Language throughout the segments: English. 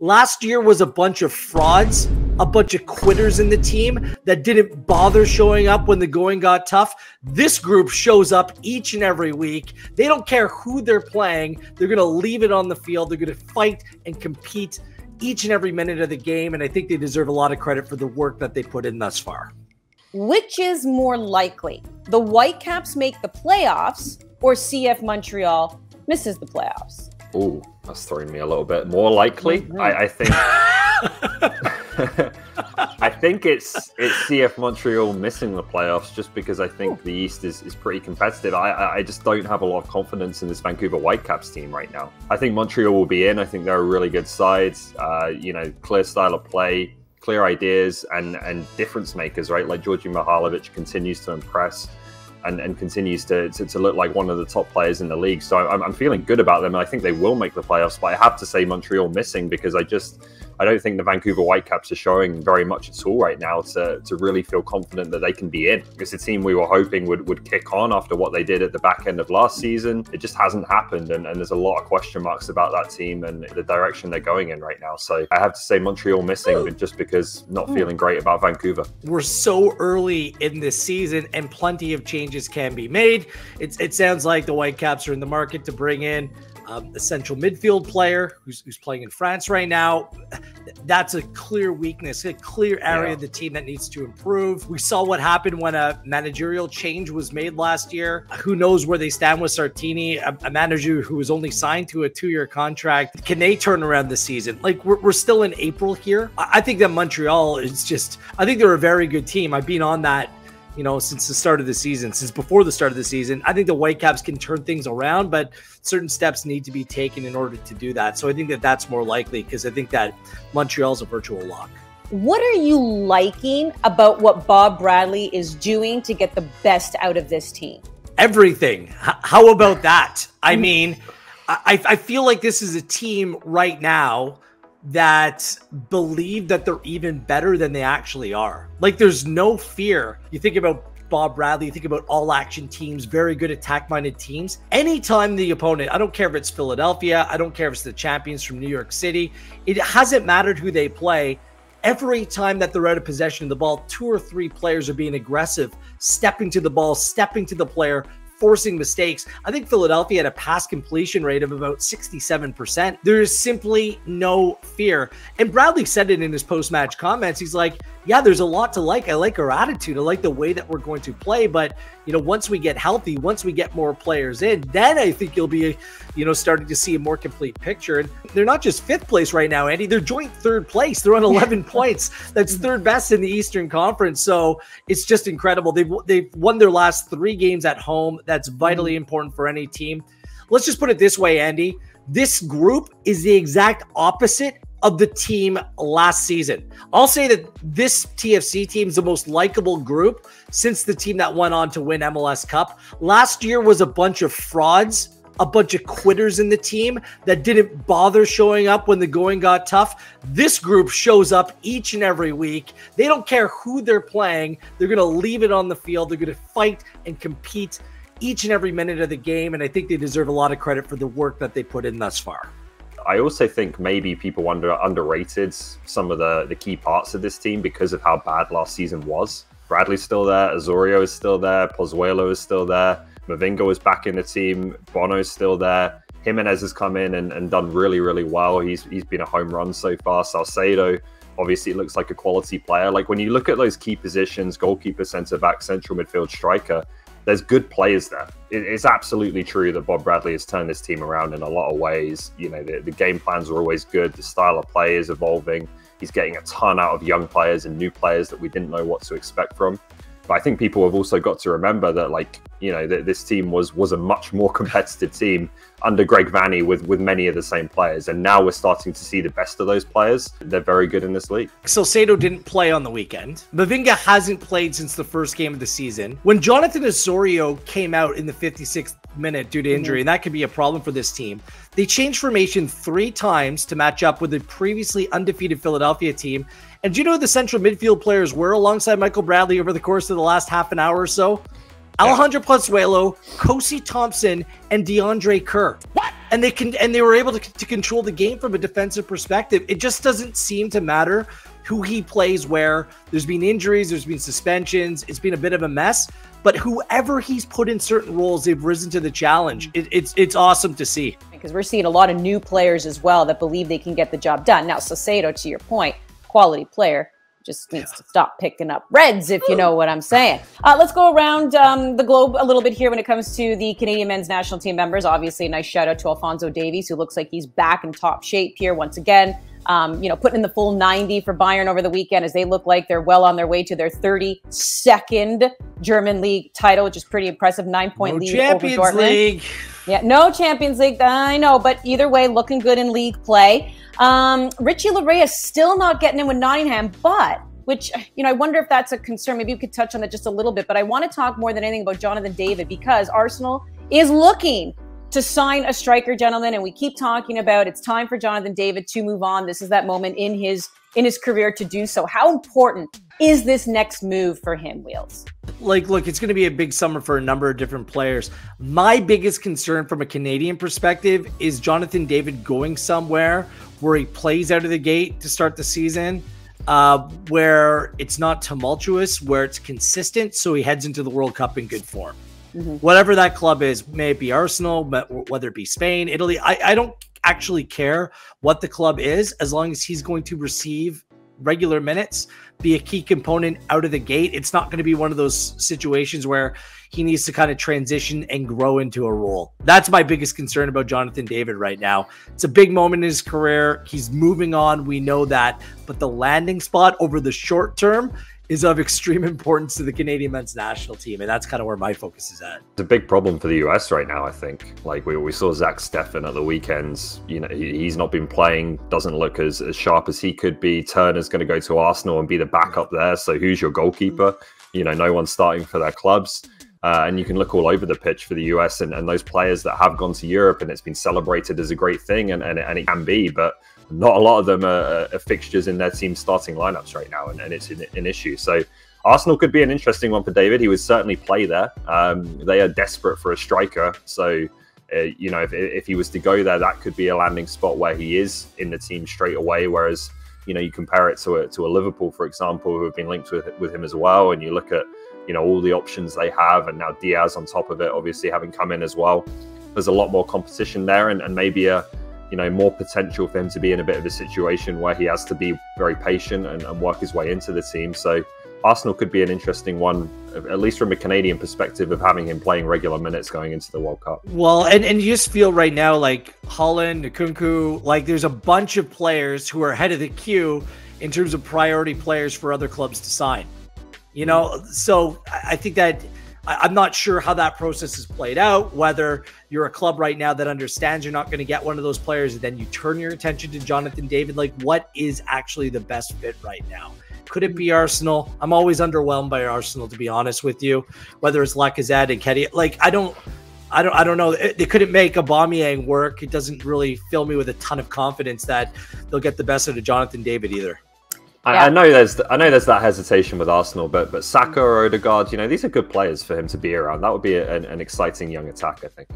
Last year was a bunch of frauds, a bunch of quitters in the team that didn't bother showing up when the going got tough. This group shows up each and every week. They don't care who they're playing. They're going to leave it on the field. They're going to fight and compete each and every minute of the game. And I think they deserve a lot of credit for the work that they put in thus far. Which is more likely? The Whitecaps make the playoffs or CF Montreal misses the playoffs? Ooh, that's throwing me a little bit. More likely, I think. I think it's CF Montreal missing the playoffs just because I think the East is pretty competitive. I just don't have a lot of confidence in this Vancouver Whitecaps team right now. I think Montreal will be in. I think they're a really good side. Clear style of play, clear ideas, and difference makers, right? Like Georgi Mihailovic continues to impress and continues to look like one of the top players in the league. So I'm feeling good about them. I think they will make the playoffs, but I have to say Montreal missing because I don't think the Vancouver Whitecaps are showing very much at all right now to really feel confident that they can be in. It's a team we were hoping would kick on after what they did at the back end of last season. It just hasn't happened, and there's a lot of question marks about that team and the direction they're going in right now. So I have to say Montreal missing just because not feeling great about Vancouver. We're so early in this season and plenty of changes can be made. It sounds like the Whitecaps are in the market to bring in a central midfield player who's playing in France right now. That's a clear weakness, a clear area of the team that needs to improve. We saw what happened when a managerial change was made last year. Who knows where they stand with Sartini, a manager who was only signed to a 2-year contract. Can they turn around the season? Like, we're still in April here. I think that Montreal is I think they're a very good team. I've been on that since the start of the season, since before the start of the season. I think the Whitecaps can turn things around, but certain steps need to be taken in order to do that. So I think that that's more likely because I think that Montreal's a virtual lock. What are you liking about what Bob Bradley is doing to get the best out of this team? Everything. How about that? I mean, I feel like this is a team right now that believe that they're even better than they actually are. Like, there's no fear. You think about Bob Bradley, you think about all action teams, very good attack-minded teams. Anytime the opponent, I don't care if it's Philadelphia, I don't care if it's the champions from New York City, it hasn't mattered who they play. Every time that they're out of possession of the ball, 2 or 3 players are being aggressive, stepping to the ball, stepping to the player, forcing mistakes. I think Philadelphia had a pass completion rate of about 67%. There is simply no fear. And Bradley said it in his post-match comments. He's like, yeah, there's a lot to like. I like our attitude. I like the way that we're going to play. But, once we get healthy, once we get more players in, then I think you'll be, starting to see a more complete picture. And they're not just 5th place right now, Andy. They're joint 3rd place. They're on 11 points. That's 3rd best in the Eastern Conference. So it's just incredible. They've won their last 3 games at home. That's vitally important for any team. Let's just put it this way, Andy. This group is the exact opposite of the team last season. I'll say that this TFC team is the most likable group since the team that went on to win MLS Cup. Last year was a bunch of frauds, a bunch of quitters in the team that didn't bother showing up when the going got tough. This group shows up each and every week. They don't care who they're playing. They're going to leave it on the field. They're going to fight and compete each and every minute of the game. And I think they deserve a lot of credit for the work that they put in thus far. I also think maybe people underrated some of the key parts of this team because of how bad last season was. Bradley's still there, Osorio is still there, Pozuelo is still there, Mavinga is back in the team, Bono's still there, Jimenez has come in and done really, really well. He's been a home run so far. Salcedo, obviously, it looks like a quality player. Like, when you look at those key positions, goalkeeper, centre-back, central midfield, striker, there's good players there. It's absolutely true that Bob Bradley has turned this team around in a lot of ways. The game plans are always good. The style of play is evolving. He's getting a ton out of young players and new players that we didn't know what to expect from. But I think people have also got to remember that, that this team was a much more competitive team under Greg Vanney with many of the same players. And now we're starting to see the best of those players. They're very good in this league. Salcedo didn't play on the weekend. Mavinga hasn't played since the first game of the season. When Jonathan Osorio came out in the 56th minute due to injury, and that could be a problem for this team, they changed formation 3 times to match up with the previously undefeated Philadelphia team. And do you know who the central midfield players were alongside Michael Bradley over the course of the last half an hour or so? Alejandro Pozuelo, Kosi Thompson, and DeAndre Kerr. What? and they were able to control the game from a defensive perspective. It just doesn't seem to matter who he plays where. There's been injuries, there's been suspensions. It's been a bit of a mess, but whoever he's put in certain roles, they've risen to the challenge. It's awesome to see. Because we're seeing a lot of new players as well that believe they can get the job done. Now, Saucedo, to your point, quality player, just needs to stop picking up reds, if you know what I'm saying. Let's go around the globe a little bit here when it comes to the Canadian men's national team members. Obviously, a nice shout out to Alphonso Davies, who looks like he's back in top shape here once again. Putting in the full 90 for Bayern over the weekend, as they look like they're well on their way to their 32nd German league title, which is pretty impressive. 9-point lead over Dortmund. League. Yeah, no Champions League. I know, but either way, looking good in league play. Richie Laryea still not getting in with Nottingham, which I wonder if that's a concern. Maybe you could touch on that just a little bit. But I want to talk more than anything about Jonathan David, because Arsenal is looking to sign a striker, gentlemen, and we keep talking about it's time for Jonathan David to move on. This is that moment in his career to do so. How important is this next move for him, Wheels? Look, it's going to be a big summer for a number of different players. My biggest concern from a Canadian perspective is Jonathan David going somewhere where he plays out of the gate to start the season, where it's not tumultuous, where it's consistent, so he heads into the World Cup in good form. Whatever that club is, may it be Arsenal, whether it be Spain, Italy, I don't actually care what the club is, as long as he's going to receive regular minutes, be a key component out of the gate. It's not going to be one of those situations where he needs to kind of transition and grow into a role. That's my biggest concern about Jonathan David right now. It's a big moment in his career. He's moving on. We know that. But the landing spot over the short term is of extreme importance to the Canadian men's national team, and that's kind of where my focus is at. It's a big problem for the US right now, I think. Like we saw Zach Steffen at the weekends. He's not been playing, doesn't look as sharp as he could be. Turner's going to go to Arsenal and be the backup there. So who's your goalkeeper? No one's starting for their clubs. And you can look all over the pitch for the US and those players that have gone to Europe, and it's been celebrated as a great thing, and it can be, but not a lot of them are fixtures in their team's starting lineups right now, and it's an issue. So Arsenal could be an interesting one for David. He would certainly play there. They are desperate for a striker. So, if he was to go there, that could be a landing spot where he is in the team straight away. Whereas, you compare it to a Liverpool, for example, who have been linked with him as well. And you look at, all the options they have, and now Diaz on top of it, obviously having come in as well. There's a lot more competition there, and maybe more potential for him to be in a bit of a situation where he has to be very patient and work his way into the team. So Arsenal could be an interesting one, at least from a Canadian perspective, of having him playing regular minutes going into the World Cup. Well, and you just feel right now like Holland, Nkunku, like there's a bunch of players who are ahead of the queue in terms of priority players for other clubs to sign. So I think that I'm not sure how that process is played out, whether you're a club right now that understands you're not going to get one of those players, and then you turn your attention to Jonathan David. Like, what is actually the best fit right now? Could it be Arsenal? I'm always underwhelmed by Arsenal, to be honest with you, whether it's Lacazette and Ketty. Like, I don't know. They couldn't make Aubameyang work. It doesn't really fill me with a ton of confidence that they'll get the best out of Jonathan David either. Yeah. I know there's that hesitation with Arsenal, but Saka or Odegaard, these are good players for him to be around. That would be an exciting young attack, I think.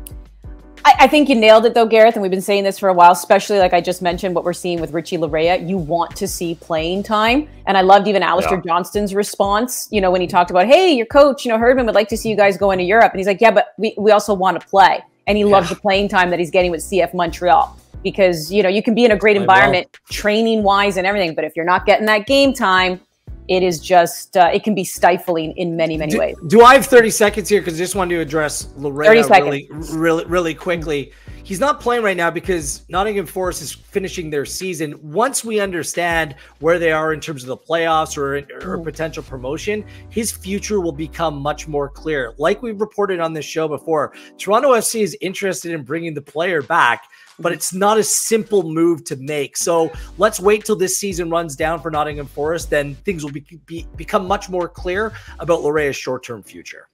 I think you nailed it though, Gareth, and we've been saying this for a while, especially like I just mentioned, what we're seeing with Richie Laryea. You want to see playing time. And I loved even Alistair Johnston's response, when he talked about, hey, your coach, Herdman would like to see you guys go into Europe. And he's like, yeah, but we also want to play. And he loves the playing time that he's getting with CF Montreal. Because, you can be in a great environment training-wise and everything, but if you're not getting that game time, it is just, it can be stifling in many, many ways. Do I have 30 seconds here? Because I just wanted to address Laryea really quickly. He's not playing right now because Nottingham Forest is finishing their season. Once we understand where they are in terms of the playoffs or potential promotion, his future will become much more clear. Like we've reported on this show before, Toronto FC is interested in bringing the player back, but it's not a simple move to make. So let's wait till this season runs down for Nottingham Forest. Then things will become much more clear about Laryea's short-term future.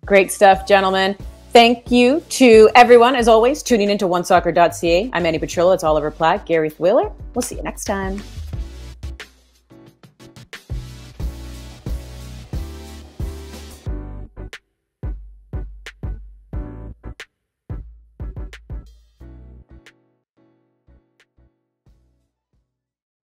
Great stuff, gentlemen. Thank you to everyone, as always, tuning into onesoccer.ca. I'm Annie Petrillo. It's Oliver Platt, Gareth Wheeler. We'll see you next time.